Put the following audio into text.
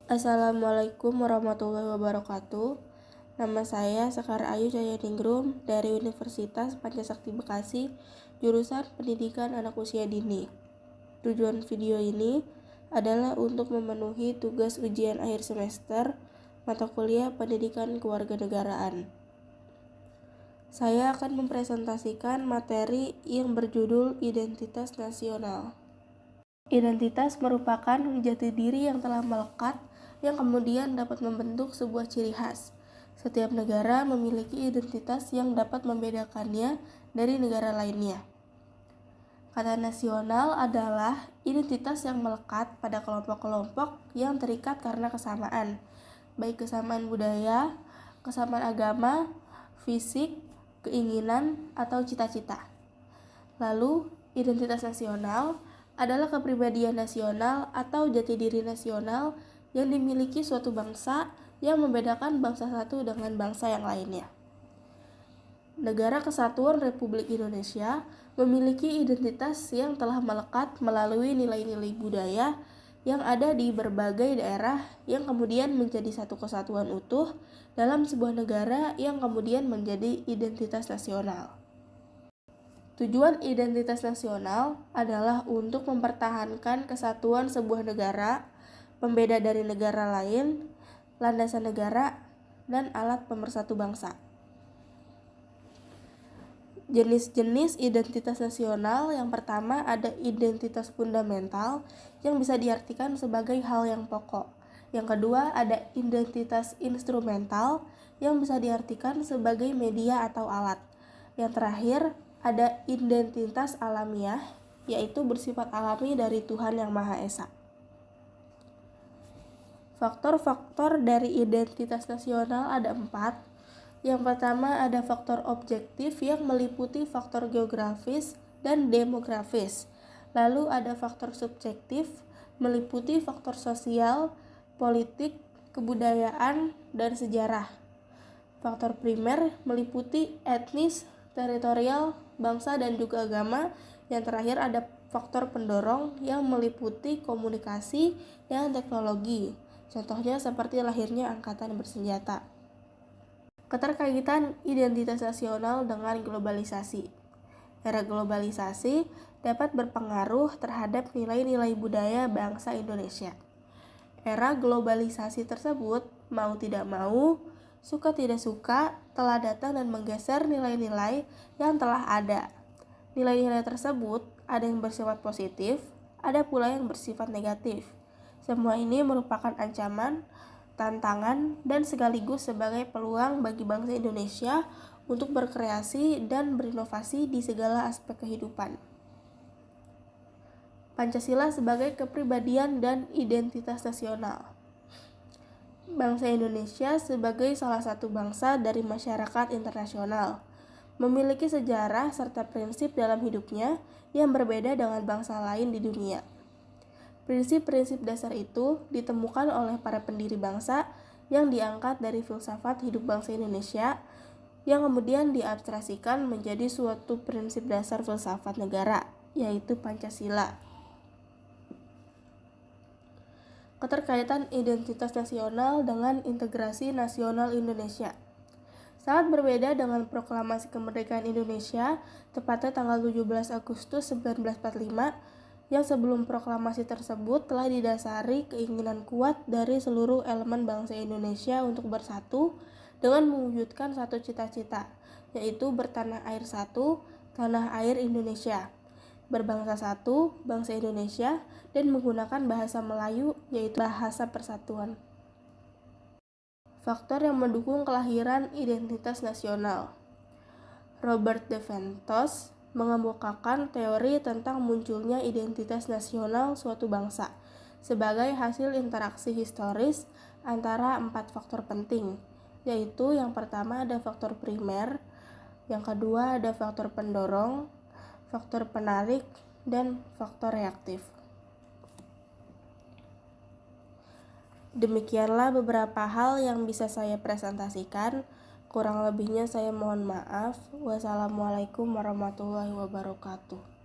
Assalamualaikum warahmatullahi wabarakatuh. Nama saya Sekar Ayu Cahyadiningrum dari Universitas Pancasakti Bekasi, jurusan Pendidikan Anak Usia Dini. Tujuan video ini adalah untuk memenuhi tugas ujian akhir semester mata kuliah Pendidikan Kewarganegaraan. Saya akan mempresentasikan materi yang berjudul Identitas Nasional. Identitas merupakan jati diri yang telah melekat yang kemudian dapat membentuk sebuah ciri khas. Setiap negara memiliki identitas yang dapat membedakannya dari negara lainnya. Kata nasional adalah identitas yang melekat pada kelompok-kelompok yang terikat karena kesamaan, baik kesamaan budaya, kesamaan agama, fisik, keinginan, atau cita-cita. Lalu, identitas nasional adalah kepribadian nasional atau jati diri nasional yang dimiliki suatu bangsa yang membedakan bangsa satu dengan bangsa yang lainnya. Negara Kesatuan Republik Indonesia memiliki identitas yang telah melekat melalui nilai-nilai budaya yang ada di berbagai daerah yang kemudian menjadi satu kesatuan utuh dalam sebuah negara yang kemudian menjadi identitas nasional. Tujuan identitas nasional adalah untuk mempertahankan kesatuan sebuah negara, pembeda dari negara lain, landasan negara, dan alat pemersatu bangsa. Jenis-jenis identitas nasional yang pertama ada identitas fundamental yang bisa diartikan sebagai hal yang pokok. Yang kedua ada identitas instrumental yang bisa diartikan sebagai media atau alat. Yang terakhir ada identitas alamiah, yaitu bersifat alami dari Tuhan Yang Maha Esa. Faktor-faktor dari identitas nasional ada 4. Yang pertama ada faktor objektif yang meliputi faktor geografis dan demografis. Lalu ada faktor subjektif meliputi faktor sosial, politik, kebudayaan, dan sejarah. Faktor primer meliputi etnis, teritorial, bangsa, dan juga agama. Yang terakhir ada faktor pendorong yang meliputi komunikasi dan teknologi. Contohnya seperti lahirnya angkatan bersenjata. Keterkaitan identitas nasional dengan globalisasi. Era globalisasi dapat berpengaruh terhadap nilai-nilai budaya bangsa Indonesia. Era globalisasi tersebut, mau tidak mau, suka tidak suka, telah datang dan menggeser nilai-nilai yang telah ada. Nilai-nilai tersebut ada yang bersifat positif, ada pula yang bersifat negatif. Semua ini merupakan ancaman, tantangan, dan sekaligus sebagai peluang bagi bangsa Indonesia untuk berkreasi dan berinovasi di segala aspek kehidupan. Pancasila sebagai kepribadian dan identitas nasional. Bangsa Indonesia sebagai salah satu bangsa dari masyarakat internasional, memiliki sejarah serta prinsip dalam hidupnya yang berbeda dengan bangsa lain di dunia. Prinsip-prinsip dasar itu ditemukan oleh para pendiri bangsa yang diangkat dari filsafat hidup bangsa Indonesia yang kemudian diabstraksikan menjadi suatu prinsip dasar filsafat negara, yaitu Pancasila. Keterkaitan identitas nasional dengan integrasi nasional Indonesia. Sangat berbeda dengan proklamasi kemerdekaan Indonesia, tepatnya tanggal 17 Agustus 1945, yang sebelum proklamasi tersebut telah didasari keinginan kuat dari seluruh elemen bangsa Indonesia untuk bersatu dengan mewujudkan satu cita-cita, yaitu bertanah air satu, tanah air Indonesia, berbangsa satu, bangsa Indonesia, dan menggunakan bahasa Melayu, yaitu bahasa persatuan. Faktor yang mendukung kelahiran identitas nasional. Robert de Ventos mengemukakan teori tentang munculnya identitas nasional suatu bangsa sebagai hasil interaksi historis antara 4 faktor penting, yaitu yang pertama ada faktor primer, yang kedua ada faktor pendorong, faktor penarik, dan faktor reaktif. Demikianlah beberapa hal yang bisa saya presentasikan. Kurang lebihnya saya mohon maaf. Wassalamualaikum warahmatullahi wabarakatuh.